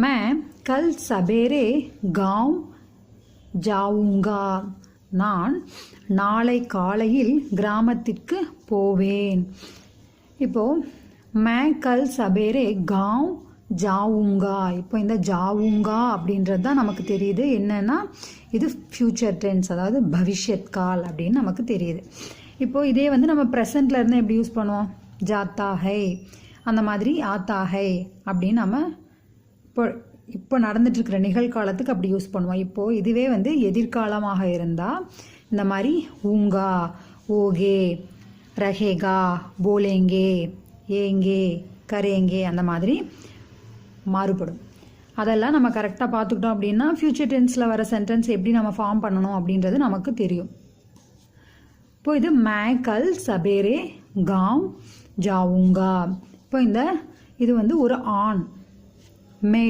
मैं कल सवेरे गांव जाऊंगा. நான் நாளை காலையில் கிராமத்திற்கு போவேன். இப்போது मैं कल सवेरे गांव जाऊंगा. இப்போ இந்த ஜாவுங்கா அப்படின்றது தான் நமக்கு தெரியுது. என்னன்னா இது ஃப்யூச்சர் டென்ஸ், அதாவது பவிஷ்யத் கால் அப்படின்னு நமக்கு தெரியுது. இப்போது இதே வந்து நம்ம ப்ரெசண்ட்டில் இருந்து எப்படி யூஸ் பண்ணுவோம்? ஜாத்தா ஹை, அந்த மாதிரி ஆத்தா ஹை அப்படின்னு நம்ம இப்போ நடந்துட்டுருக்கிற நிகழ்காலத்துக்கு அப்படி யூஸ் பண்ணுவோம். இப்போது இதுவே வந்து எதிர்காலமாக இருந்தால் இந்த மாதிரி ஊங்கா, ஓகே, ரஹேகா, போலேங்கே, ஏங்கே, கரேங்கே அந்த மாதிரி மாறுபடும். அதெல்லாம் நம்ம கரெக்டாக பார்த்துக்கிட்டோம் அப்படின்னா ஃப்யூச்சர் டென்ஸில் வர சென்டென்ஸ் எப்படி நம்ம ஃபார்ம் பண்ணணும் அப்படின்றது நமக்கு தெரியும். இப்போ இது मैं कल सवेरे गांव जाऊंगा. இப்போ இது வந்து ஒரு ஆண், மே